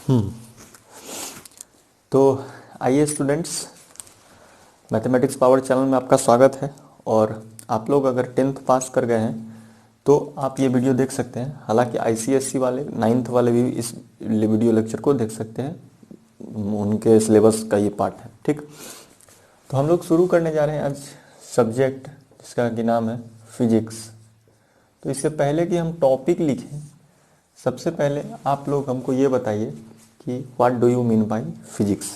हम्म तो आइए students, mathematics power channel में आपका स्वागत है। और आप लोग अगर 10th पास कर गए हैं तो आप ये वीडियो देख सकते हैं। हालांकि आईसीएससी वाले 9th वाले भी इस वीडियो लेक्चर को देख सकते हैं, उनके सिलेबस का ये पार्ट है। ठीक, तो हम लोग शुरू करने जा रहे हैं आज सब्जेक्ट जिसका कि नाम है फिजिक्स। तो इससे पहले कि हम टॉपिक लिखें, सबसे पहले आप लोग हमको ये बताइए कि what do you mean by physics.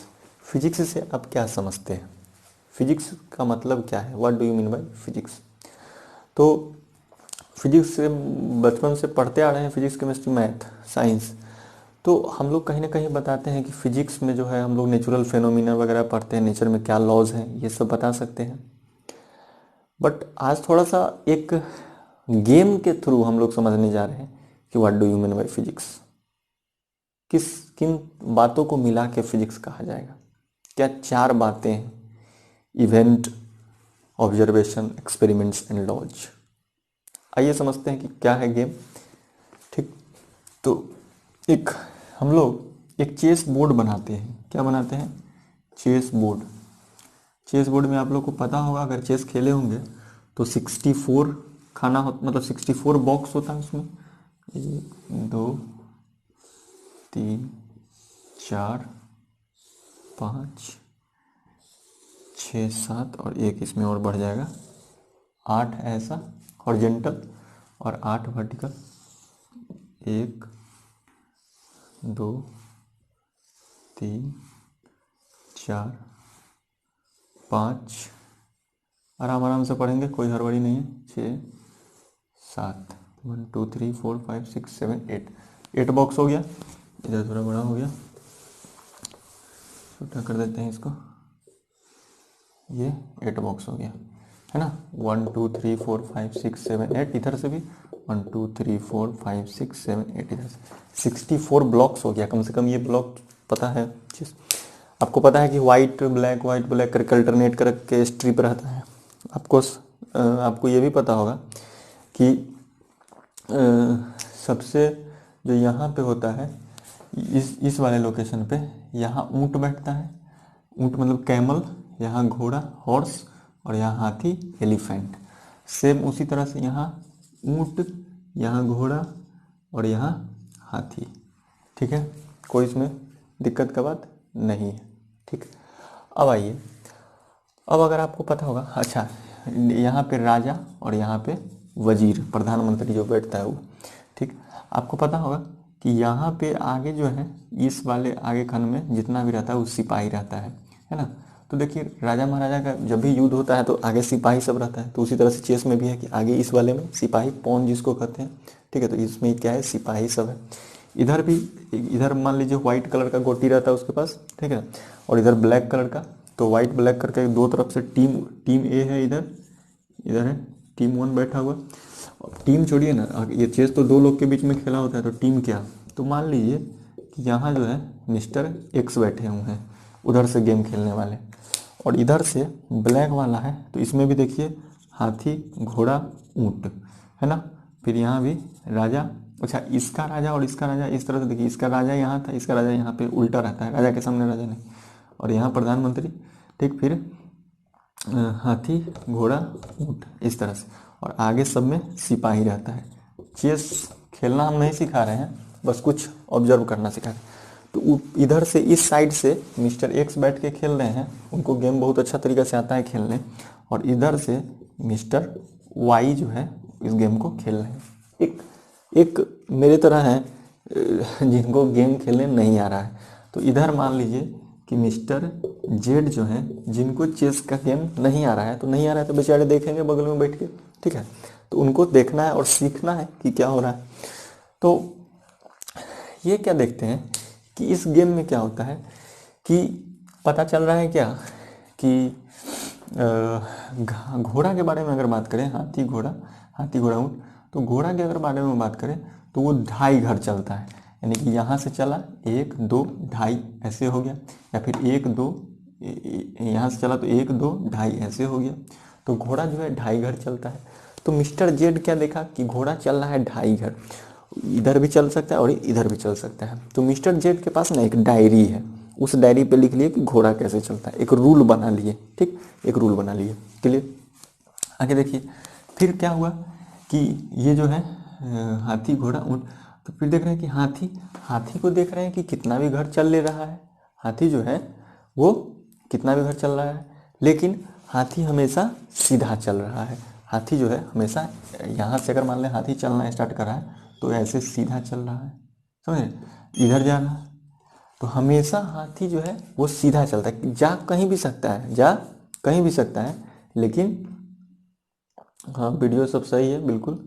Physics से आप क्या समझते हैं, फिजिक्स का मतलब क्या है, what do you mean by physics. तो फिजिक्स से बचपन से पढ़ते आ रहे हैं, फिजिक्स केमिस्ट्री मैथ साइंस। तो हम लोग कहीं ना कहीं बताते हैं कि फिजिक्स में जो है हम लोग नेचुरल फेनोमिना वगैरह पढ़ते हैं, नेचर में क्या लॉज हैं ये सब बता सकते हैं। बट आज थोड़ा सा एक गेम के थ्रू हम लोग समझने जा रहे हैं कि what do you mean by physics. किस किन बातों को मिला के फिजिक्स कहा जाएगा, क्या चार बातें हैं, event, observation, experiments and laws. आइए समझते हैं कि क्या है गेम। ठीक, तो एक हम लोग एक चेस बोर्ड बनाते हैं। क्या बनाते हैं? Chess board. चेस बोर्ड में आप लोग को पता होगा, अगर चेस खेले होंगे तो 64 खाना हो, मतलब 64 बॉक्स होता है उसमें। 1 2 3 4 5 6 7 और एक इसमें और बढ़ जाएगा, 8 है ऐसा हॉरिजेंटल और 8 वर्टिकल। 1 2 3 4 5, आराम आराम से पढ़ेंगे, कोई हड़बड़ी नहीं है। 6 7, 1 2 3 4 5 6 7 8, 8 बॉक्स हो गया। इधर थोड़ा बड़ा हो गया, छोटा कर देते हैं इसको। ये 8 बॉक्स हो गया, है ना। 1 2 3 4 5 6 7 8, इधर से भी 1 2 3 4 5 6 7 8, इधर से 64 ब्लॉक्स हो गया। कम से कम ये ब्लॉक पता है चीज। आपको पता है कि वाइट ब्लैक करके अल्टरनेट करके स्ट्रिप रहता है। आपको ये भी पता होगा कि सबसे जो यहाँ पे होता है, इस वाले लोकेशन पे यहाँ ऊँट बैठता है। ऊँट मतलब कैमल, यहाँ घोड़ा हॉर्स, और यहाँ हाथी एलिफेंट। सेम उसी तरह से यहाँ ऊँट, यहाँ घोड़ा और यहाँ हाथी। ठीक है, कोई इसमें दिक्कत का बात नहीं है। ठीक, अब आइए, अब अगर आपको पता होगा, अच्छा यहाँ पे राजा और यहाँ पे वजीर, प्रधानमंत्री जो बैठता है वो। ठीक, आपको पता होगा कि यहाँ पे आगे जो है, इस वाले आगे खंड में जितना भी रहता है वो सिपाही रहता है ना। तो देखिए, राजा महाराजा का जब भी युद्ध होता है तो आगे सिपाही सब रहता है। तो उसी तरह से चेस में भी है कि आगे इस वाले में सिपाही, पॉन जिसको कहते हैं। ठीक है, तो इसमें क्या है, सिपाही सब है। इधर भी, इधर मान लीजिए व्हाइट कलर का गोटी रहता है उसके पास, ठीक है, और इधर ब्लैक कलर का। तो व्हाइट ब्लैक करके दो तरफ से टीम ए है, इधर इधर है टीम 1 बैठा हुआ। टीम छोड़िए ना, ये चेस तो दो लोग के बीच में खेला होता है, तो टीम क्या, तो मान लीजिए कि यहाँ जो है मिस्टर एक्स बैठे हुए हैं, उधर से गेम खेलने वाले, और इधर से ब्लैक वाला है। तो इसमें भी देखिए हाथी घोड़ा ऊँट, है ना। फिर यहाँ भी राजा, अच्छा इसका राजा और इसका राजा इस तरह से देखिए, इसका राजा यहाँ था, इसका राजा यहाँ पे उल्टा रहता है, राजा के सामने राजा नहीं, और यहाँ प्रधानमंत्री। ठीक, फिर हाथी घोड़ा ऊँट इस तरह से, और आगे सब में सिपाही रहता है। चेस खेलना हम नहीं सिखा रहे हैं, बस कुछ ऑब्जर्व करना सिखा रहे हैं। तो इधर से इस साइड से मिस्टर एक्स बैठ के खेल रहे हैं, उनको गेम बहुत अच्छा तरीका से आता है खेलने, और इधर से मिस्टर वाई जो है इस गेम को खेल रहे हैं। एक मेरे तरह है जिनको गेम खेलने नहीं आ रहा है। तो इधर मान लीजिए कि मिस्टर जेड जो है, जिनको चेस का गेम नहीं आ रहा है, तो नहीं आ रहा है तो बेचारे देखेंगे बगल में बैठ के। ठीक है, तो उनको देखना है और सीखना है कि क्या हो रहा है। तो ये क्या देखते हैं कि इस गेम में क्या होता है कि पता चल रहा है क्या कि घोड़ा के बारे में अगर बात करें, हाथी घोड़ा ऊँट, तो घोड़ा के अगर बारे में बात करें तो वो 2.5 घर चलता है। यानी कि यहाँ से चला 1 2 2.5 ऐसे हो गया, या फिर 1 2 यहाँ से चला तो 1 2 2.5 ऐसे हो गया। तो घोड़ा जो है 2.5 घर चलता है। तो मिस्टर जेड क्या देखा कि घोड़ा चल रहा है 2.5 घर, इधर भी चल सकता है और इधर भी चल सकता है। तो मिस्टर जेड के पास ना एक डायरी है, उस डायरी पे लिख लिए कि घोड़ा कैसे चलता है, एक रूल बना लिए, ठीक, एक रूल बना लिए। क्लियर? आगे देखिए फिर क्या हुआ कि ये जो है हाथी घोड़ा ऊँट, तो फिर देख रहे हैं कि हाथी को देख रहे हैं कि कितना भी घर चल ले रहा है, हाथी जो है वो कितना भी घर चल रहा है, लेकिन हाथी हमेशा सीधा चल रहा है। हाथी जो है हमेशा यहाँ से अगर मान लें हाथी चलना स्टार्ट कर रहा है तो ऐसे सीधा चल रहा है, समझे, इधर जा रहा है, तो हमेशा हाथी जो है वो सीधा चलता है, जा कहीं भी सकता है, जा कहीं भी सकता है, लेकिन हाँ वीडियो सब सही है, बिल्कुल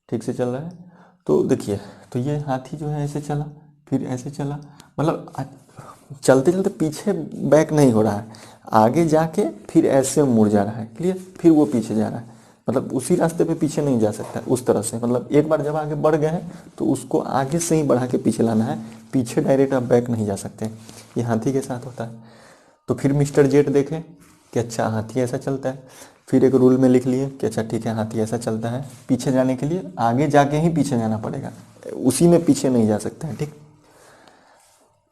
ठीक से चल रहा है। तो देखिए, तो ये हाथी जो है ऐसे चला, फिर ऐसे चला, मतलब चलते चलते पीछे बैक नहीं हो रहा है, आगे जाके फिर ऐसे मुड़ जा रहा है। क्लियर? फिर वो पीछे जा रहा है, मतलब उसी रास्ते पे पीछे नहीं जा सकता उस तरह से, मतलब एक बार जब आगे बढ़ गए हैं तो उसको आगे से ही बढ़ा के पीछे लाना है, पीछे डायरेक्ट आप बैक नहीं जा सकते। ये हाथी के साथ होता है। तो फिर मिस्टर जेड देखे कि अच्छा हाथी ऐसा चलता है, फिर एक रूल में लिख लिए कि अच्छा ठीक है हाथी ऐसा चलता है, पीछे जाने के लिए आगे जाके ही पीछे जाना पड़ेगा, उसी में पीछे नहीं जा सकता है, ठीक।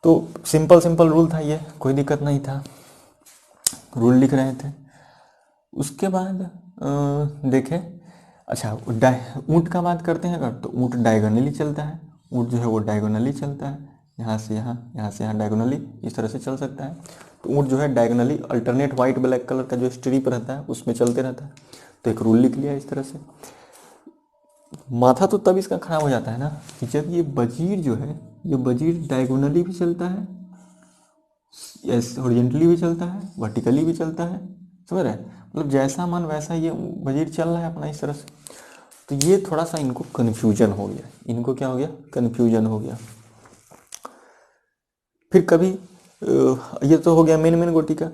तो सिंपल रूल था ये, कोई दिक्कत नहीं था, रूल लिख रहे थे। उसके बाद देखें, अच्छा ऊँट का बात करते हैं अगर, तो ऊँट डायगोनली चलता है, ऊँट जो है वो डायगोनली चलता है, यहाँ से यहाँ डायगोनली इस तरह से चल सकता है। तो ऊँट जो है diagonally alternate white black colour का जो स्ट्रिप रहता है उसमें चलते रहता है। तो एक रूल लिख लिया इस तरह से। माथा तो तब इसका खराब हो जाता है ना कि जब ये वजीर जो है, ये वजीर डायगोनली भी चलता है, हॉरिजॉन्टली भी चलता है, वर्टिकली भी चलता है, समझ रहे हैं, मतलब जैसा मन वैसा ये वजीर चल रहा है अपना इस तरह से। तो ये थोड़ा सा इनको कन्फ्यूजन हो गया, इनको क्या हो गया, कन्फ्यूजन हो गया। फिर कभी ये तो हो गया मेन गोटी का।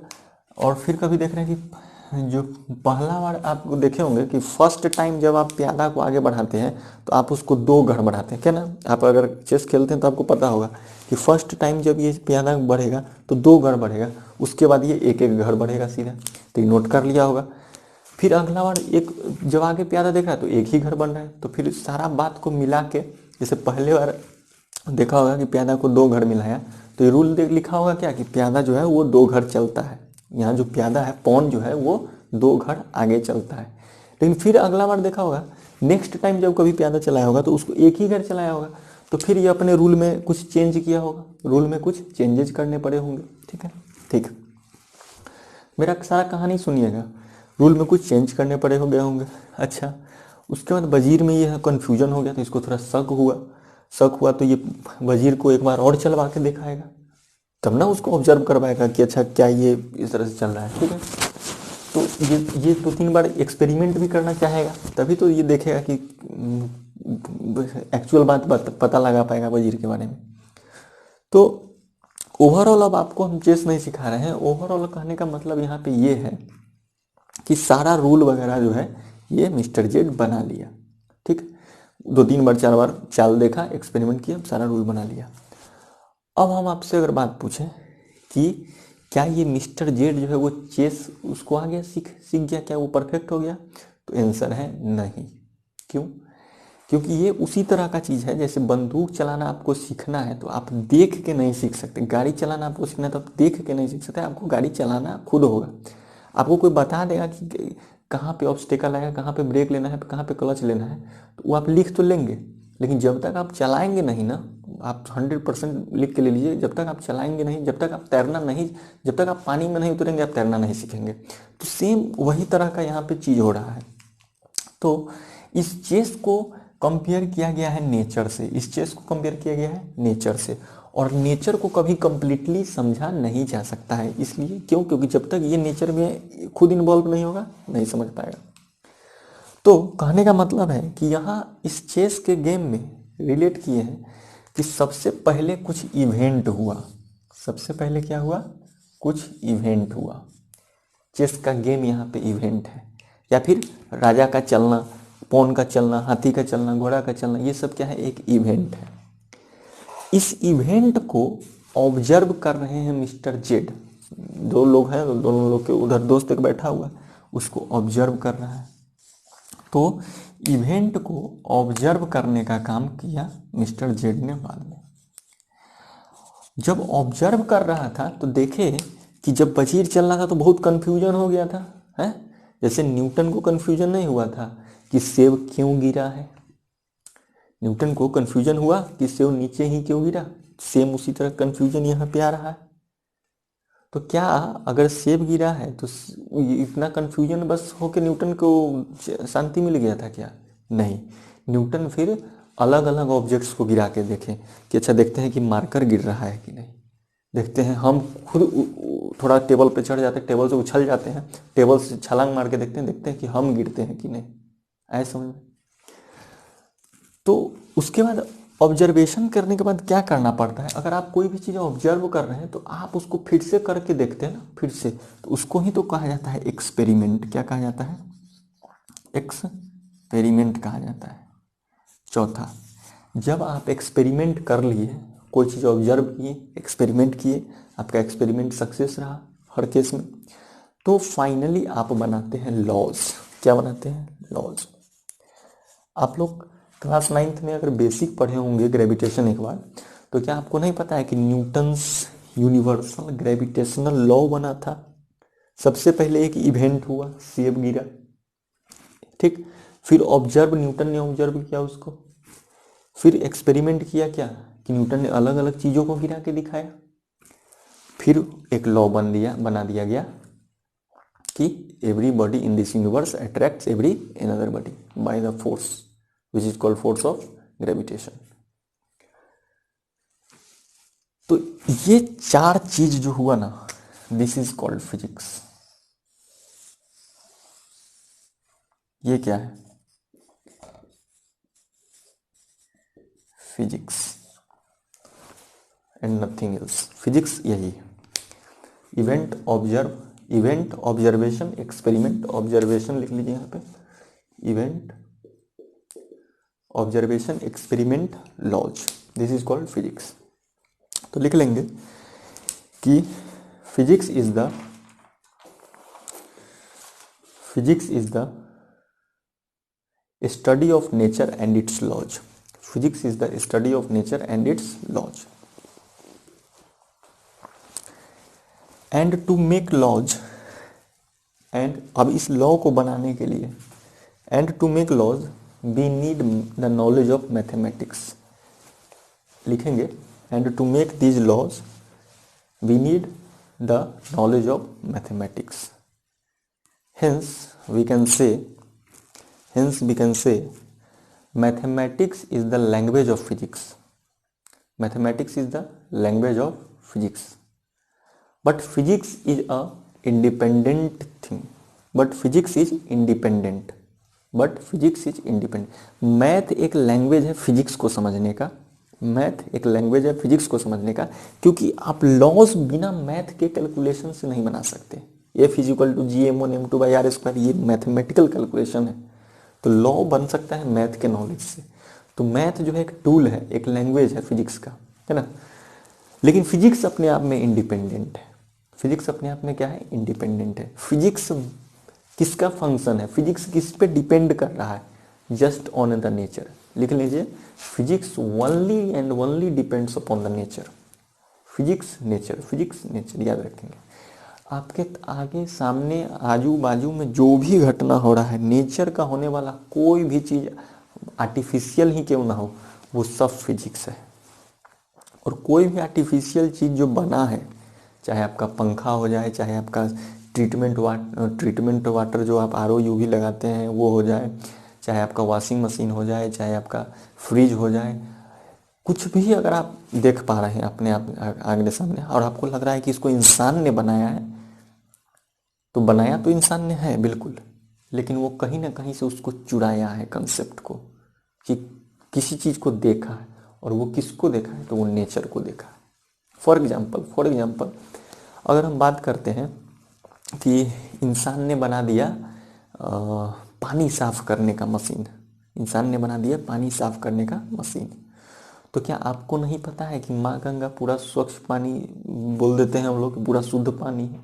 और फिर कभी देख रहे हैं कि जो पहला बार आप देखे होंगे कि फर्स्ट टाइम जब आप प्यादा को आगे बढ़ाते हैं तो आप उसको 2 घर बढ़ाते हैं, क्या ना, आप अगर चेस खेलते हैं तो आपको पता होगा कि फर्स्ट टाइम जब ये प्यादा बढ़ेगा तो 2 घर बढ़ेगा, उसके बाद ये एक घर बढ़ेगा सीधा। तो ये नोट कर लिया होगा। फिर अगला बार एक जब आगे प्यादा देख रहा है तो एक ही घर बन रहा है। तो फिर सारा बात को मिला के, जैसे पहले बार देखा होगा कि प्यादा को 2 घर मिलाया, तो ये रूल लिखा होगा क्या कि प्यादा जो है वो 2 घर चलता है, यहाँ जो प्यादा है पॉन जो है वो 2 घर आगे चलता है। लेकिन फिर अगला बार देखा होगा, नेक्स्ट टाइम जब कभी प्यादा चलाया होगा तो उसको एक ही घर चलाया होगा। तो फिर ये अपने रूल में कुछ चेंज किया होगा, रूल में कुछ चेंजेस करने पड़े होंगे, ठीक है, ठीक। मेरा सारा कहानी सुनिएगा, रूल में कुछ चेंज करने पड़े हो गए होंगे। अच्छा, उसके बाद वजीर में ये कन्फ्यूजन हो गया, तो इसको थोड़ा शक हुआ तो ये वजीर को एक बार और चलवा के दिखाएगा, तब ना उसको ऑब्जर्व करवाएगा कि अच्छा क्या ये इस तरह से चल रहा है, ठीक है। तो ये 2-3 बार एक्सपेरिमेंट भी करना चाहेगा, तभी तो ये देखेगा कि एक्चुअल बात पता लगा पाएगा वजीर के बारे में। तो ओवरऑल अब आपको हम चेस नहीं सिखा रहे हैं, ओवरऑल कहने का मतलब यहाँ पे ये है कि सारा रूल वगैरह जो है ये मिस्टर जेड बना लिया, ठीक। 2-3 बार 4 बार चाल देखा, एक्सपेरिमेंट किया, सारा रूल बना लिया। अब हम आपसे अगर बात पूछें कि क्या ये मिस्टर जेड जो है वो चेस उसको आ गया, सीख गया, क्या वो परफेक्ट हो गया, तो आंसर है नहीं। क्यों? क्योंकि ये उसी तरह का चीज़ है जैसे बंदूक चलाना आपको सीखना है तो आप देख के नहीं सीख सकते, गाड़ी चलाना आपको सीखना है तो आप देख के नहीं सीख सकते, आपको गाड़ी चलाना खुद होगा। आपको कोई बता देगा कि कहाँ पे ऑब्स्टेकल आएगा, कहाँ पे ब्रेक लेना है, कहाँ पे क्लच लेना है, तो वो आप लिख तो लेंगे, लेकिन जब तक आप चलाएंगे नहीं ना, आप 100% लिख के ले लीजिए, जब तक आप चलाएंगे नहीं, जब तक आप तैरना नहीं, जब तक आप पानी में नहीं उतरेंगे आप तैरना नहीं सीखेंगे। तो सेम वही तरह का यहाँ पे चीज़ हो रहा है। तो इस चेस को कंपेयर किया गया है नेचर से, इस चेस को कंपेयर किया गया है नेचर से, और नेचर को कभी कंप्लीटली समझा नहीं जा सकता है। इसलिए क्यों? क्योंकि जब तक ये नेचर में खुद इन्वॉल्व नहीं होगा नहीं समझ पाएगा। तो कहने का मतलब है कि यहाँ इस चेस के गेम में रिलेट किए हैं कि सबसे पहले कुछ इवेंट हुआ, सबसे पहले क्या हुआ, कुछ इवेंट हुआ। चेस का गेम यहाँ पे इवेंट है, या फिर राजा का चलना, पौन का चलना, हाथी का चलना, घोड़ा का चलना, ये सब क्या है, एक इवेंट है। इस इवेंट को ऑब्जर्व कर रहे हैं मिस्टर जेड, 2 लोग हैं, दोनों लोग के उधर दोस्त एक बैठा हुआ है, उसको ऑब्जर्व कर रहा है। तो इवेंट को ऑब्जर्व करने का काम किया मिस्टर जेड ने बाद में। जब ऑब्जर्व कर रहा था तो देखे कि जब वजीर चल रहा था तो बहुत कंफ्यूजन हो गया था, है? जैसे न्यूटन को कंफ्यूजन नहीं हुआ था कि सेब क्यों गिरा है, न्यूटन को कंफ्यूजन हुआ कि सेब नीचे ही क्यों गिरा, सेम उसी तरह कंफ्यूजन यहाँ पे आ रहा है। तो क्या अगर सेब गिरा है तो इतना कंफ्यूजन बस हो के न्यूटन को शांति मिल गया था क्या? नहीं, न्यूटन फिर अलग अलग ऑब्जेक्ट्स को गिरा के देखे कि अच्छा देखते हैं कि मार्कर गिर रहा है कि नहीं, देखते हैं, हम खुद थोड़ा टेबल पे चढ़ जाते हैं, टेबल से उछल जाते हैं, टेबल से छलांग मार के देखते हैं कि हम गिरते हैं कि नहीं, ऐसा समझ में। तो उसके बाद ऑब्जर्वेशन करने के बाद क्या करना पड़ता है, अगर आप कोई भी चीज़ ऑब्जर्व कर रहे हैं तो आप उसको फिर से करके देखते हैं ना, फिर से, तो उसको ही तो कहा जाता है एक्सपेरिमेंट। क्या कहा जाता है? एक्सपेरिमेंट कहा जाता है। चौथा, जब आप एक्सपेरिमेंट कर लिए, कोई चीज़ ऑब्जर्व किए, एक्सपेरिमेंट किए, आपका एक्सपेरिमेंट सक्सेस रहा हर केस में, तो फाइनली आप बनाते हैं लॉज। क्या बनाते हैं? लॉज। आप लोग क्लास 9th में अगर बेसिक पढ़े होंगे ग्रेविटेशन एक बार, तो क्या आपको नहीं पता है कि न्यूटन्स यूनिवर्सल ग्रेविटेशनल लॉ बना था? सबसे पहले एक इवेंट हुआ, सेब गिरा, ठीक, फिर ऑब्जर्व, न्यूटन ने ऑब्जर्व किया उसको, फिर एक्सपेरिमेंट किया, क्या कि न्यूटन ने अलग अलग चीज़ों को गिरा के दिखाया, फिर एक लॉ बना दिया गया कि every body in this universe attracts every another body by the force which is called force of gravitation. तो ये चार चीज जो हुआ ना, दिस इज कॉल्ड फिजिक्स। ये क्या है? Physics and nothing else. Physics यही है, event observe, event observation, experiment observation लिख लीजिए यहाँ पे, event observation experiment laws, this is called physics. तो लिख लेंगे कि physics is the study of nature and its laws. Physics is the study of nature and its laws. And to make laws, and अब इस law को बनाने के लिए, and to make laws we need the knowledge of mathematics. लिखेंगे, and to make these laws we need the knowledge of mathematics. Hence we can say mathematics is the language of physics. Mathematics is the language of physics. But physics is a independent thing. But physics is independent. Math एक language है physics को समझने का, math एक language है physics को समझने का, क्योंकि आप लॉज बिना मैथ के कैलकुलेशन से नहीं बना सकते। F equal to GM1 M2 by R square, ये मैथमेटिकल कैलकुलेशन है, तो लॉ बन सकता है मैथ के नॉलेज से। तो मैथ जो है एक टूल है, एक लैंग्वेज है फिजिक्स का, है ना। लेकिन फिजिक्स अपने आप में इंडिपेंडेंट है। फिजिक्स अपने आप में क्या है? इंडिपेंडेंट है। फिजिक्स किसका फंक्शन है? फिजिक्स किस पे डिपेंड कर रहा है? Just on the nature. लिख लीजिए, physics only and only depends upon the nature. Physics nature याद रखेंगे। आपके आगे सामने आजू बाजू में जो भी घटना हो रहा है, नेचर का होने वाला कोई भी चीज़ आर्टिफिशियल ही क्यों ना हो, वो सब फिजिक्स है। और कोई भी आर्टिफिशियल चीज़ जो बना है, चाहे आपका पंखा हो जाए, चाहे आपका ट्रीटमेंट वाटर जो आप RO UV लगाते हैं वो हो जाए, चाहे आपका वॉशिंग मशीन हो जाए, चाहे आपका फ्रिज हो जाए, कुछ भी अगर आप देख पा रहे हैं अपने आप आगे सामने और आपको लग रहा है कि इसको इंसान ने बनाया है, तो बनाया तो इंसान ने है बिल्कुल, लेकिन वो कहीं ना कहीं से उसको चुराया है कंसेप्ट को, कि किसी चीज़ को देखा है, और वो किसको देखा है? तो वो नेचर को देखा है। फॉर एग्जाम्पल अगर हम बात करते हैं कि इंसान ने बना दिया पानी साफ करने का मशीन, इंसान ने बना दिया पानी साफ करने का मशीन, तो क्या आपको नहीं पता है कि माँ गंगा पूरा स्वच्छ पानी बोल देते हैं हम लोग, पूरा शुद्ध पानी है,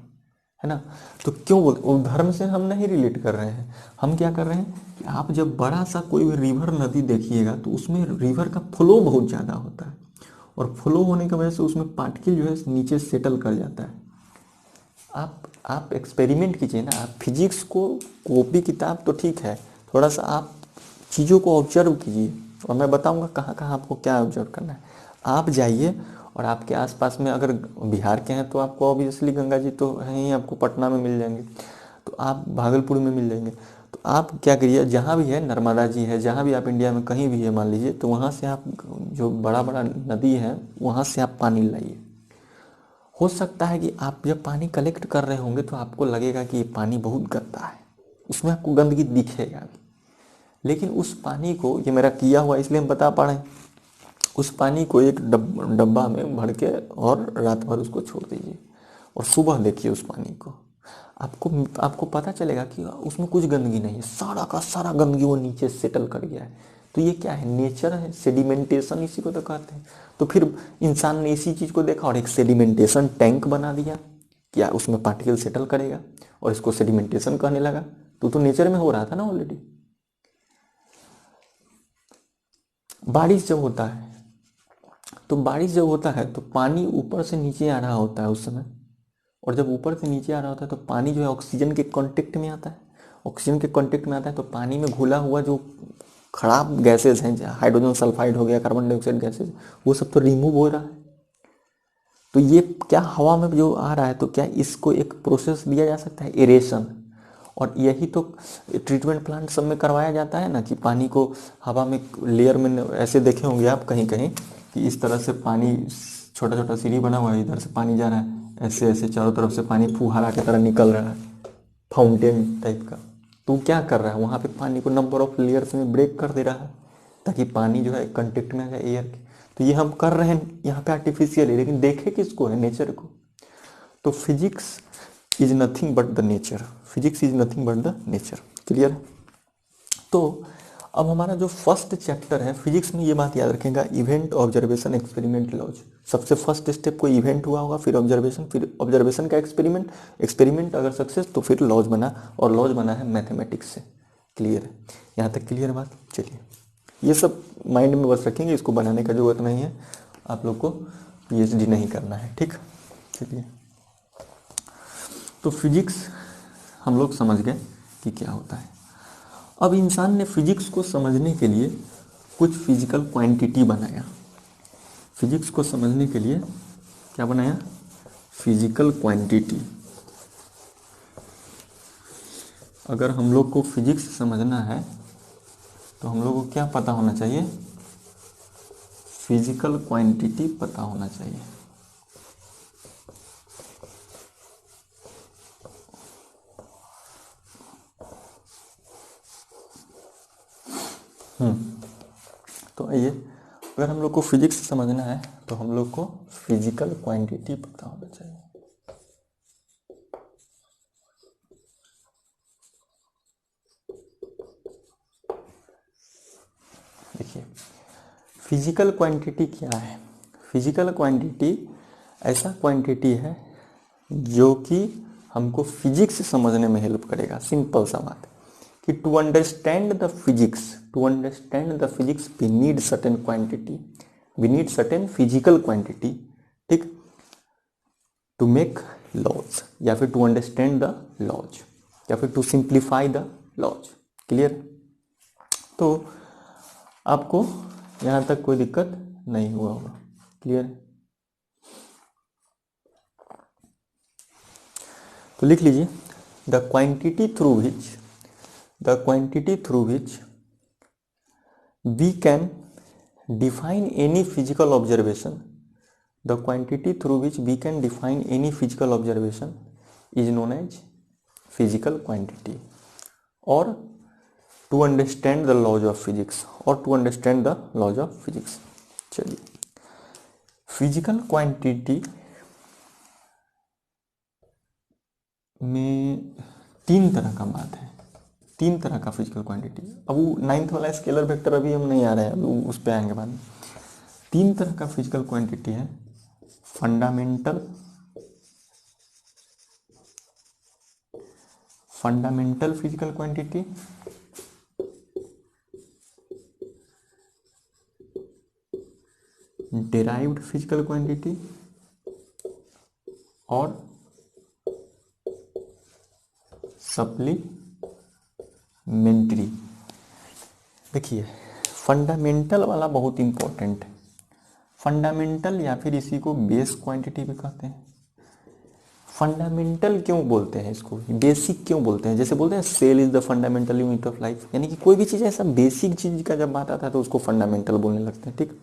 है ना। तो क्यों बोल, वो धर्म से हम नहीं रिलेट कर रहे हैं, हम क्या कर रहे हैं कि आप जब बड़ा सा कोई भी रिवर नदी देखिएगा तो उसमें रिवर का फ्लो बहुत ज़्यादा होता है, और फ्लो होने की वजह से उसमें पार्टिकल जो है नीचे सेटल कर जाता है। आप एक्सपेरिमेंट कीजिए ना, आप फिजिक्स को कॉपी किताब तो ठीक है, थोड़ा सा आप चीज़ों को ऑब्जर्व कीजिए, और मैं बताऊंगा कहाँ कहाँ आपको क्या ऑब्जर्व करना है। आप जाइए और आपके आसपास में, अगर बिहार के हैं तो आपको ऑब्वियसली गंगा जी तो हैं ही, आपको पटना में मिल जाएंगे, तो आप भागलपुर में मिल जाएंगे। तो आप क्या करिए, जहाँ भी है नर्मदा जी है, जहाँ भी आप इंडिया में कहीं भी है मान लीजिए, तो वहाँ से आप जो बड़ा बड़ा नदी है वहाँ से आप पानी लाइए। हो सकता है कि आप जब पानी कलेक्ट कर रहे होंगे तो आपको लगेगा कि ये पानी बहुत गंदा है, उसमें आपको गंदगी दिखेगा भी, लेकिन उस पानी को, ये मेरा किया हुआ इसलिए हम बता पा रहे हैं, उस पानी को एक डब्बा में भर के और रात भर उसको छोड़ दीजिए, और सुबह देखिए उस पानी को, आपको आपको पता चलेगा कि उसमें कुछ गंदगी नहीं है, सारा का सारा गंदगी वो नीचे सेटल कर गया है। तो ये क्या है, नेचर है, सेडिमेंटेशन इसी को तो कहते हैं। तो फिर इंसान ने इसी चीज़ को देखा और एक सेडिमेंटेशन टैंक बना दिया, क्या उसमें पार्टिकल सेटल करेगा, और इसको सेडिमेंटेशन कहने लगा। तो नेचर में हो रहा था ना ऑलरेडी। बारिश जब होता है, तो बारिश जब होता है तो पानी ऊपर से नीचे आ रहा होता है उस समय, और जब ऊपर से नीचे आ रहा होता है तो पानी जो है ऑक्सीजन के कांटेक्ट में आता है, ऑक्सीजन के कांटेक्ट में आता है तो पानी में घुला हुआ जो खराब गैसेज हैं, हाइड्रोजन सल्फाइड हो गया, कार्बन डाइऑक्साइड गैसेज, वो सब तो रिमूव हो रहा है। तो ये क्या हवा में जो आ रहा है, तो क्या इसको एक प्रोसेस दिया जा सकता है, एरेशन। और यही तो ट्रीटमेंट प्लांट सब में करवाया जाता है ना, कि पानी को हवा में लेयर में, ऐसे देखे होंगे आप कहीं कहीं कि इस तरह से पानी, छोटा छोटा सीढ़ी बना हुआ है, इधर से पानी जा रहा है, ऐसे ऐसे चारों तरफ से पानी फुहारा की तरह निकल रहा है, फाउंटेन टाइप का। तो वो क्या कर रहा है, वहाँ पे पानी को नंबर ऑफ लेयर्स में ब्रेक कर दे रहा है, ताकि पानी जो है कंटेक्ट में आ जाए एयर के। तो ये हम कर रहे हैं यहाँ पे आर्टिफिशियली, लेकिन देखे किसको है, नेचर को। तो physics is nothing but the nature, physics is nothing but the nature. Clear. तो अब हमारा जो फर्स्ट चैप्टर है फिजिक्स में, ये बात याद रखेगा, इवेंट, ऑब्जर्वेशन, एक्सपेरिमेंट, लॉज। सबसे फर्स्ट स्टेप कोई इवेंट हुआ होगा, फिर ऑब्जर्वेशन, फिर ऑब्जर्वेशन का एक्सपेरिमेंट, एक्सपेरिमेंट अगर सक्सेस तो फिर लॉज बना, और लॉज बना है मैथमेटिक्स से। क्लियर है, यहाँ तक क्लियर बात। चलिए ये सब माइंड में बस रखेंगे, इसको बनाने का जरूरत नहीं है, आप लोग को पीएचडी नहीं करना है, ठीक। चलिए, तो फिजिक्स हम लोग समझ गए कि क्या होता है। अब इंसान ने फिजिक्स को समझने के लिए कुछ फिजिकल क्वांटिटी बनाया। फिजिक्स को समझने के लिए क्या बनाया, फिजिकल क्वांटिटी। अगर हम लोग को फिजिक्स समझना है तो हम लोग को क्या पता होना चाहिए, फिजिकल क्वांटिटी पता होना चाहिए। तो आइए, अगर हम लोग को फिजिक्स समझना है तो हम लोग को फिजिकल क्वांटिटी पता होना चाहिए। देखिए, फिजिकल क्वांटिटी क्या है। फिजिकल क्वांटिटी ऐसा क्वांटिटी है जो कि हमको फिजिक्स समझने में हेल्प करेगा। सिंपल सा बात कि to understand the physics, to understand the physics we need certain quantity, we need certain physical quantity, ठीक, टू मेक लॉज, या फिर टू अंडरस्टैंड द लॉज, या फिर to simplify the laws. Clear. तो आपको यहाँ तक कोई दिक्कत नहीं हुआ होगा। क्लियर। तो लिख लीजिए, the quantity through which, the quantity through which we can define any physical observation, the quantity through which we can define any physical observation is known as physical quantity, और to understand the laws of physics, और to understand the laws of physics. चलिए, physical quantity में तीन तरह का बात है, तीन तरह का फिजिकल क्वांटिटी। अब वो 9th वाला स्केलर वेक्टर अभी हम नहीं आ रहे हैं, अभी उस पर आएंगे बाद में। तीन तरह का फिजिकल क्वांटिटी है, fundamental, fundamental physical quantity, derived physical quantity और सप्लीमेंट्री। देखिए फंडामेंटल वाला बहुत इंपॉर्टेंट है। फंडामेंटल या फिर इसी को बेस क्वांटिटी भी कहते हैं। फंडामेंटल क्यों बोलते हैं इसको, बेसिक क्यों बोलते हैं? जैसे बोलते हैं cell is the fundamental unit of life, यानी कि कोई भी चीज़ ऐसा बेसिक चीज का जब बात आता है तो उसको फंडामेंटल बोलने लगते हैं। ठीक,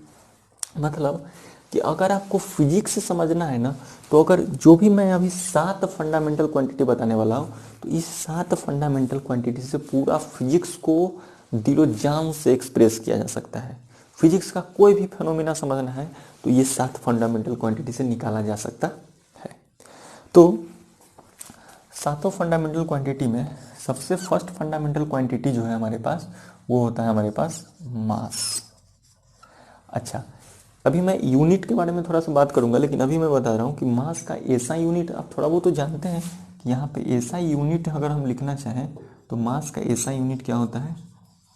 मतलब कि अगर आपको फिजिक्स से समझना है ना, तो अगर जो भी मैं अभी 7 फंडामेंटल क्वांटिटी बताने वाला हूँ, तो इस 7 फंडामेंटल क्वांटिटी से पूरा फिजिक्स को दिलो जान से एक्सप्रेस किया जा सकता है। फिजिक्स का कोई भी फेनोमेना समझना है तो ये 7 फंडामेंटल क्वांटिटी से निकाला जा सकता है। तो 7 फंडामेंटल क्वांटिटी में सबसे फर्स्ट फंडामेंटल क्वांटिटी जो है हमारे पास, वो होता है हमारे पास मास। अच्छा, अभी मैं यूनिट के बारे में थोड़ा सा बात करूंगा, लेकिन अभी मैं बता रहा हूँ कि मास का ऐसा यूनिट आप थोड़ा बहुत तो जानते हैं कि यहाँ पे ऐसा यूनिट अगर हम लिखना चाहें तो मास का ऐसा यूनिट क्या होता है,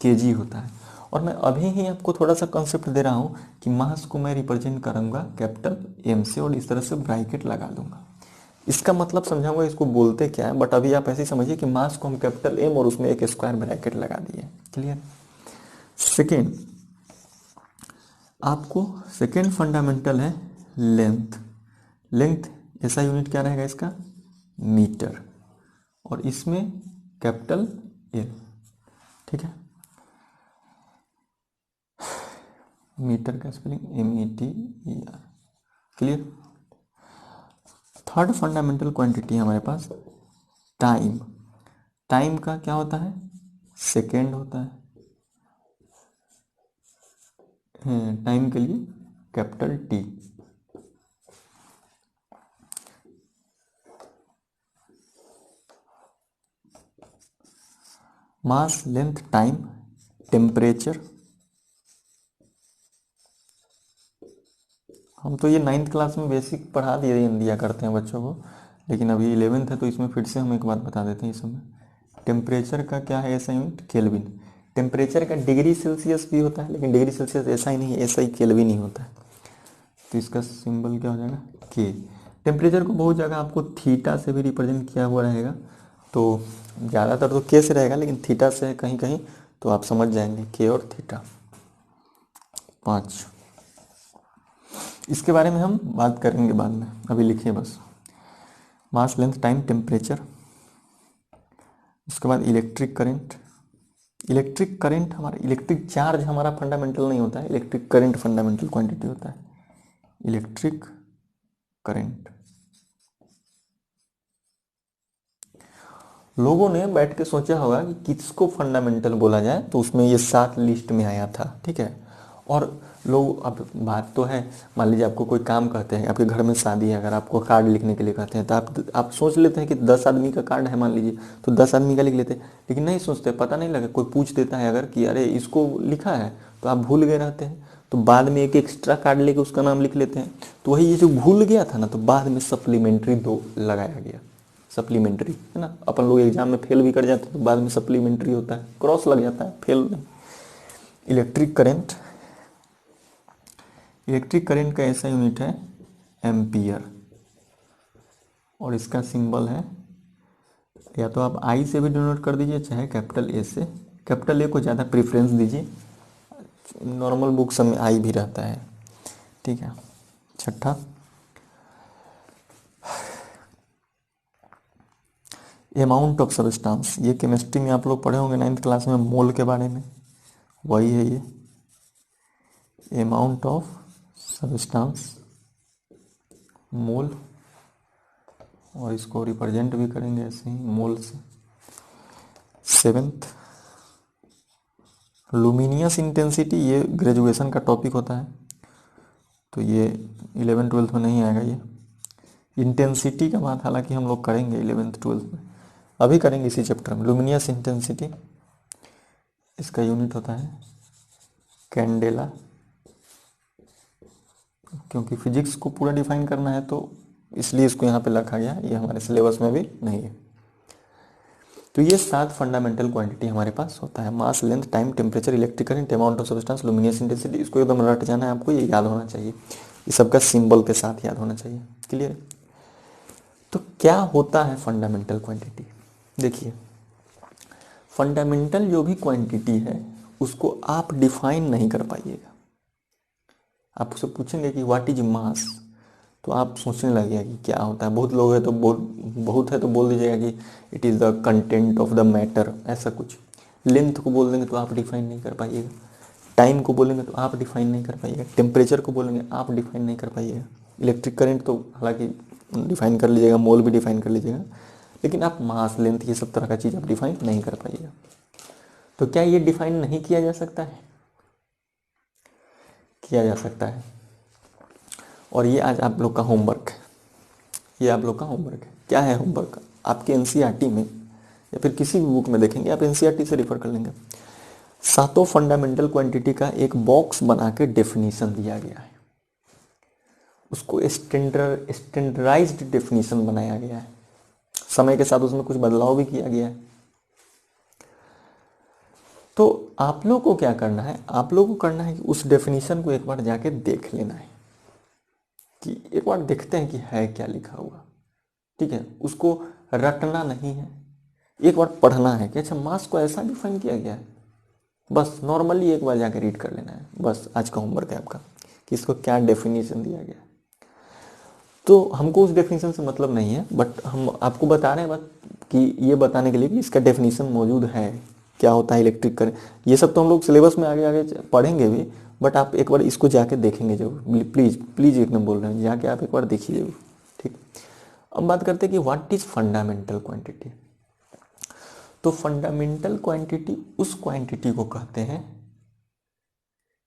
केजी होता है। और मैं अभी ही आपको थोड़ा सा कंसेप्ट दे रहा हूँ कि मास को मैं रिप्रेजेंट करूँगा कैपिटल एम से और इस तरह से ब्रैकेट लगा दूंगा। इसका मतलब समझाऊंगा इसको बोलते क्या है, बट अभी आप ऐसे समझिए कि मास को हम कैपिटल एम और उसमें एक स्क्वायर ब्रैकेट लगा दिए। क्लियर? सेकेंड, आपको सेकेंड फंडामेंटल है लेंथ। लेंथ ऐसा यूनिट क्या रहेगा इसका, मीटर, और इसमें कैपिटल एल। ठीक है, मीटर का spelling METER। Clear? Third fundamental quantity हमारे पास टाइम। टाइम का क्या होता है, सेकेंड होता है। टाइम के लिए कैपिटल T। मास, लेंथ, टाइम, टेम्परेचर। हम तो ये 9th क्लास में बेसिक पढ़ा दिया करते हैं बच्चों को, लेकिन अभी 11th है तो इसमें फिर से हम एक बात बता देते हैं। इसमें टेम्परेचर का क्या है ऐसा यूनिट, केल्विन। टेम्परेचर का डिग्री सेल्सियस भी होता है, लेकिन डिग्री सेल्सियस ऐसा ही नहीं है, ऐसा ही केल्विन ही होता है। तो इसका सिंबल क्या हो जाएगा, के। टेम्परेचर को बहुत जगह आपको थीटा से भी रिप्रेजेंट किया हुआ रहेगा, तो ज़्यादातर तो के से रहेगा, लेकिन थीटा से कहीं कहीं तो आप समझ जाएंगे, के और थीटा। 5, इसके बारे में हम बात करेंगे बाद में, अभी लिखिए बस। मास, लेंथ, टाइम, टेम्परेचर। उसके बाद इलेक्ट्रिक करंट। इलेक्ट्रिक करंट हमारा, इलेक्ट्रिक चार्ज हमारा फंडामेंटल नहीं होता है, इलेक्ट्रिक करंट फंडामेंटल क्वांटिटी होता है। Electric current. लोगों ने बैठ के सोचा होगा कि किसको फंडामेंटल बोला जाए, तो उसमें ये 7 लिस्ट में आया था। ठीक है, और लोग, अब बात तो है, मान लीजिए आपको कोई काम कहते हैं, आपके घर में शादी है, अगर आपको कार्ड लिखने के लिए कहते हैं तो आप सोच लेते हैं कि 10 आदमी का कार्ड है मान लीजिए, तो 10 आदमी का लिख लेते हैं, लेकिन नहीं सोचते, पता नहीं लगा, कोई पूछ देता है अगर कि अरे इसको लिखा है, तो आप भूल गए रहते हैं, तो बाद में एक एक्स्ट्रा कार्ड लेके उसका नाम लिख लेते हैं। तो वही ये जो भूल गया था ना, तो बाद में सप्लीमेंट्री 2 लगाया गया। सप्लीमेंट्री है ना, अपन लोग एग्जाम में फेल भी कर जाते हैं तो बाद में सप्लीमेंट्री होता है, क्रॉस लग जाता है, फेल नहीं। Electric current. इलेक्ट्रिक करंट का ऐसा यूनिट है एम्पियर, और इसका सिंबल है, या तो आप आई से भी डिनोट कर दीजिए, चाहे कैपिटल ए से। कैपिटल ए को ज़्यादा प्रेफरेंस दीजिए, नॉर्मल बुक्स में आई भी रहता है। ठीक है, छठा अमाउंट ऑफ सब्सटेंस। ये केमिस्ट्री में आप लोग पढ़े होंगे 9th क्लास में, मोल के बारे में, वही है ये अमाउंट ऑफ सब्सटेंस, मोल, और इसको रिप्रेजेंट भी करेंगे ऐसे ही मोल से। 7th लुमिनियस इंटेंसिटी, ये ग्रेजुएशन का टॉपिक होता है, तो ये 11th 12th में नहीं आएगा। ये इंटेंसिटी का बात हालांकि हम लोग करेंगे 11th 12th में, अभी करेंगे इसी चैप्टर में। लुमिनियस इंटेंसिटी, इसका यूनिट होता है कैंडेला, क्योंकि फिजिक्स को पूरा डिफाइन करना है तो इसलिए इसको यहाँ पे रखा गया, ये हमारे सिलेबस में भी नहीं है। तो ये 7 फंडामेंटल क्वांटिटी हमारे पास होता है, mass, length, time, temperature, electric current, amount of substance, luminous intensity. इसको एकदम रट जाना है आपको, ये याद होना चाहिए, ये सबका सिंबल के साथ याद होना चाहिए। क्लियर? तो क्या होता है फंडामेंटल क्वांटिटी? देखिए, फंडामेंटल जो भी क्वांटिटी है उसको आप डिफाइन नहीं कर पाइएगा। आप उससे पूछेंगे कि व्हाट इज मास, तो आप सोचने लगेगा कि क्या होता है। बहुत लोग है तो बोल दीजिएगा कि it is the content of the matter, ऐसा कुछ। लेंथ को बोल देंगे तो आप डिफाइन नहीं कर पाइएगा, टाइम को बोलेंगे तो आप डिफाइन नहीं कर पाइएगा, टेम्परेचर को बोलेंगे आप डिफाइन नहीं कर पाइएगा, इलेक्ट्रिक करंट तो हालांकि डिफाइन कर लीजिएगा, मोल भी डिफाइन कर लीजिएगा, लेकिन आप मास, लेंथ, ये सब तरह का चीज़ आप डिफाइन नहीं कर पाइएगा। तो क्या ये डिफाइन नहीं किया जा सकता है? किया जा सकता है। और ये आज आप लोग का होमवर्क है, ये आप लोग का होमवर्क है। क्या है होमवर्क? आपके एनसीईआरटी में या फिर किसी भी बुक में देखेंगे, आप एनसीईआरटी से रेफर कर लेंगे, 7 फंडामेंटल क्वांटिटी का एक बॉक्स बना के डेफिनेशन दिया गया है। उसको स्टैंडर्डाइज्ड डेफिनेशन बनाया गया है, समय के साथ उसमें कुछ बदलाव भी किया गया है। तो आप लोग को क्या करना है? आप लोग को करना है कि उस डेफिनेशन को एक बार जाके देख लेना है, कि एक बार देखते हैं कि है क्या लिखा हुआ। ठीक है, उसको रटना नहीं है, एक बार पढ़ना है कि अच्छा मास को ऐसा डिफाइन किया गया है। बस नॉर्मली एक बार जाके रीड कर लेना है। बस आज का होमवर्क है आपका कि इसको क्या डेफिनेशन दिया गया है। तो हमको उस डेफिनेशन से मतलब नहीं है, बट हम आपको बता रहे हैं बात कि ये बताने के लिए कि इसका डेफिनेशन मौजूद है, क्या होता है इलेक्ट्रिक करंट। ये सब तो हम लोग सिलेबस में आगे आगे पढ़ेंगे भी, बट आप एक बार इसको जाके देखेंगे जरूर। प्लीज़ प्लीज़ एकदम बोल रहे हैं, जाके आप एक बार देखिए जरूर। ठीक, अब बात करते हैं कि व्हाट इज फंडामेंटल क्वांटिटी। तो फंडामेंटल क्वांटिटी उस क्वांटिटी को कहते हैं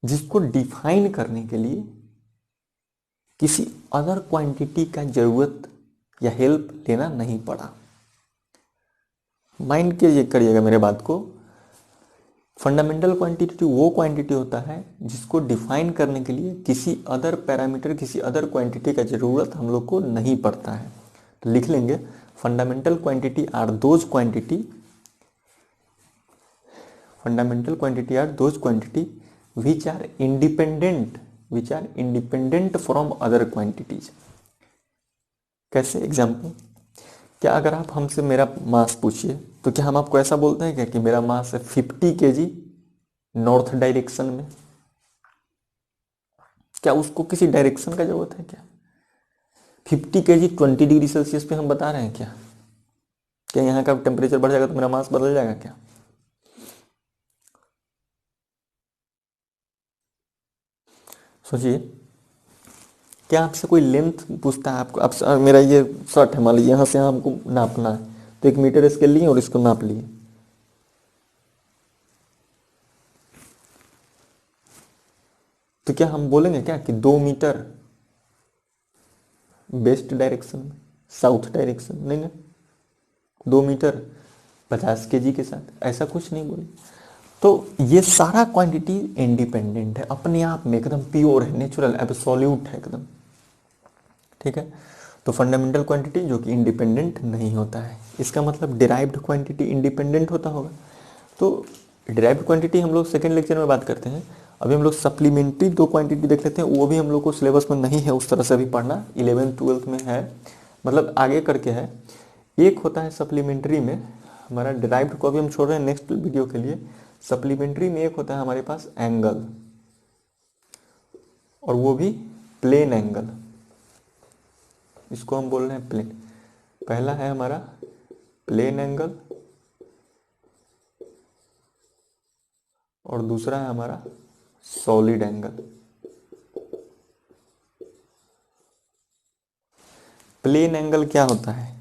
जिसको डिफाइन करने के लिए किसी अदर क्वांटिटी का जरूरत या हेल्प लेना नहीं पड़ा। माइंड करिएगा मेरे बात को। फंडामेंटल क्वांटिटी वो क्वांटिटी होता है जिसको डिफाइन करने के लिए किसी अदर पैरामीटर, किसी अदर क्वांटिटी का जरूरत हम लोग को नहीं पड़ता है। तो लिख लेंगे, fundamental quantity are those quantity, fundamental quantity are those quantity which are independent from other quantities। कैसे? एग्जाम्पल, क्या अगर आप हमसे मेरा मास पूछिए तो क्या हम आपको ऐसा बोलते हैं क्या कि मेरा मास है 50 kg नॉर्थ डायरेक्शन में? क्या उसको किसी डायरेक्शन का जरूरत है क्या? 50 kg 20 डिग्री सेल्सियस पे हम बता रहे हैं क्या? क्या यहाँ का टेम्परेचर बढ़ जाएगा तो मेरा मास बदल जाएगा क्या? सोचिए, क्या आपसे कोई लेंथ पूछता है आपको, आप मेरा ये शर्ट है, मान लीजिए यहाँ से यहाँ हमको नापना है, तो 1 मीटर स्केल लिए और इसको नाप लिए, तो क्या हम बोलेंगे क्या कि 2 मीटर वेस्ट डायरेक्शन में, साउथ डायरेक्शन? नहीं ना, 2 मीटर 50 kg के साथ, ऐसा कुछ नहीं बोले। तो ये सारा क्वांटिटी इंडिपेंडेंट है, अपने आप में एकदम प्योर है, नेचुरल, एब्सोल्यूट है एकदम। ठीक है, तो फंडामेंटल क्वांटिटी जो कि इंडिपेंडेंट नहीं होता है, इसका मतलब डिराइव्ड क्वांटिटी इंडिपेंडेंट होता होगा। तो डिराइव्ड क्वांटिटी हम लोग सेकेंड लेक्चर में बात करते हैं। अभी हम लोग सप्लीमेंट्री 2 क्वांटिटी देख लेते हैं, वो भी हम लोग को सिलेबस में नहीं है उस तरह से अभी पढ़ना, 11th 12th में है, मतलब आगे करके है। एक होता है सप्लीमेंट्री में हमारा, डिराइव्ड को अभी हम छोड़ रहे हैं नेक्स्ट वीडियो के लिए। सप्लीमेंट्री में एक होता है हमारे पास एंगल, और वो भी प्लेन एंगल, इसको हम बोल रहे हैं प्लेन। पहला है हमारा प्लेन एंगल और दूसरा है हमारा सॉलिड एंगल। प्लेन एंगल क्या होता है?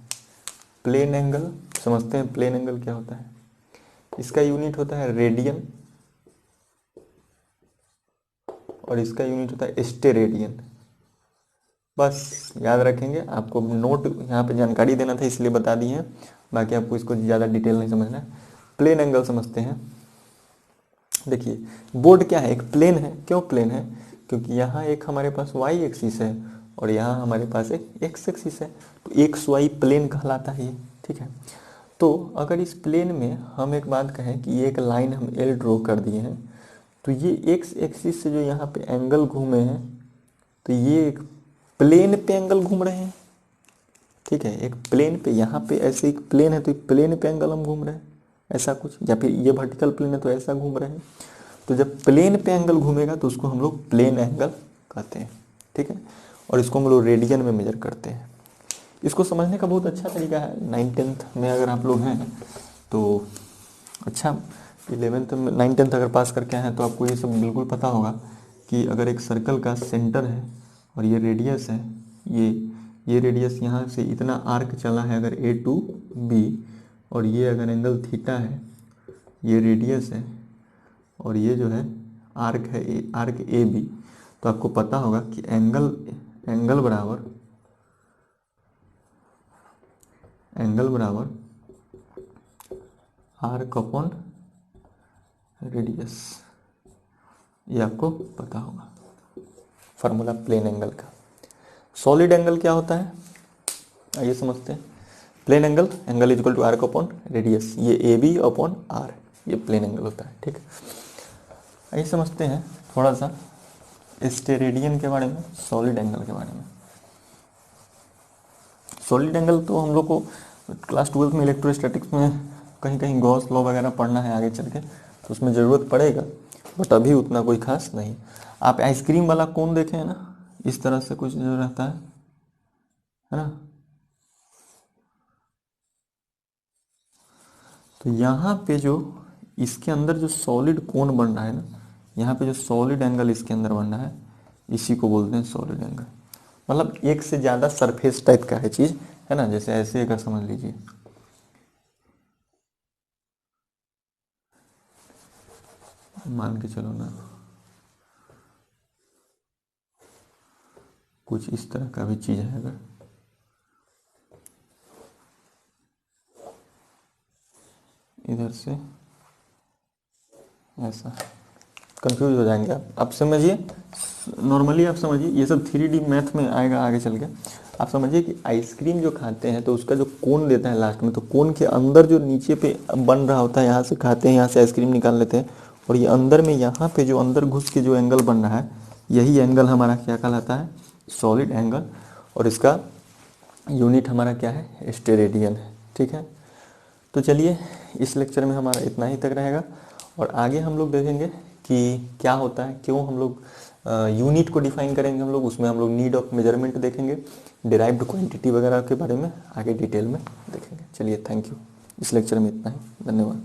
प्लेन एंगल समझते हैं, प्लेन एंगल क्या होता है? इसका यूनिट होता है रेडियन और इसका यूनिट होता है स्टेरेडियन। बस याद रखेंगे, आपको नोट यहाँ पे जानकारी देना था इसलिए बता दी है, बाकी आपको इसको ज़्यादा डिटेल नहीं समझना है। प्लेन एंगल समझते हैं। देखिए, बोर्ड क्या है? एक प्लेन है। क्यों प्लेन है? क्योंकि यहाँ एक हमारे पास y एक्सिस है और यहाँ हमारे पास एक x एक्सिस है, तो एक्स वाई प्लेन कहलाता है ये। ठीक है, तो अगर इस प्लेन में हम एक बात कहें कि ये एक लाइन हम एल ड्रॉ कर दिए हैं, तो ये एक्स एक्सिस से जो यहाँ पे एंगल घूमे हैं, तो ये एक प्लेन पे एंगल घूम रहे हैं, ठीक है। एक प्लेन पे, यहाँ पे ऐसे एक प्लेन है तो प्लेन पे एंगल हम घूम रहे हैं, ऐसा कुछ, या फिर ये वर्टिकल प्लेन है तो ऐसा घूम रहे हैं। तो जब प्लेन पे एंगल घूमेगा तो उसको हम लोग प्लेन एंगल कहते हैं, ठीक है। और इसको हम लोग रेडियन में मेजर करते हैं। इसको समझने का बहुत अच्छा तरीका है, 9th-10th में अगर आप लोग हैं तो अच्छा, 11th में 9th-10th अगर पास करके आए हैं तो आपको ये सब बिल्कुल पता होगा कि अगर एक सर्कल का सेंटर है और ये रेडियस है, ये रेडियस यहाँ से इतना आर्क चला है अगर ए टू बी, और ये अगर एंगल थीटा है, ये रेडियस है, और ये जो है आर्क है आर्क ए बी, तो आपको पता होगा कि एंगल बराबर आर्क अपॉन रेडियस, ये आपको पता होगा फार्मूला प्लेन एंगल का। सॉलिड एंगल क्या होता है, आइए समझते हैं। Plane angle is equal to arc upon radius, ये ए बी अपॉन आर, ये प्लेन एंगल होता है, ठीक। आइए समझते हैं थोड़ा सा स्टेरेडियन के बारे में, सॉलिड एंगल के बारे में। सॉलिड एंगल तो हम लोग को क्लास 12 में इलेक्ट्रोस्टैटिक्स में कहीं कहीं गॉस लॉ वगैरह पढ़ना है आगे चल के, तो उसमें ज़रूरत पड़ेगा, बट अभी उतना कोई खास नहीं। आप आइसक्रीम वाला कोन देखे हैं ना, इस तरह से कुछ जो रहता है ना। तो यहाँ पे जो इसके अंदर जो सॉलिड कोन बन रहा है ना, यहाँ पे जो सॉलिड एंगल इसके अंदर बन रहा है, इसी को बोलते हैं सॉलिड एंगल। मतलब एक से ज़्यादा सरफेस टाइप का है चीज़, है ना। जैसे ऐसे अगर समझ लीजिए, मान के चलो ना, कुछ इस तरह का भी चीज़ है, अगर इधर से ऐसा, कंफ्यूज हो जाएंगे आप समझिए, नॉर्मली आप समझिए, ये सब 3D मैथ में आएगा आगे चल के। आप समझिए कि आइसक्रीम जो खाते हैं तो उसका जो कोन देता है लास्ट में, तो कोन के अंदर जो नीचे पे बन रहा होता है, यहाँ से खाते हैं, यहाँ से आइसक्रीम निकाल लेते हैं, और ये अंदर में यहाँ पे जो अंदर घुस के जो एंगल बन रहा है, यही एंगल हमारा क्या कहलाता है, सॉलिड एंगल। और इसका यूनिट हमारा क्या है, स्टेरेडियन है, ठीक है। तो चलिए इस लेक्चर में हमारा इतना ही तक रहेगा, और आगे हम लोग देखेंगे कि क्या होता है, क्यों हम लोग यूनिट को डिफाइन करेंगे हम लोग, उसमें हम लोग नीड ऑफ मेजरमेंट देखेंगे, डिराइव्ड क्वांटिटी वगैरह के बारे में आगे डिटेल में देखेंगे। चलिए थैंक यू, इस लेक्चर में इतना ही, धन्यवाद।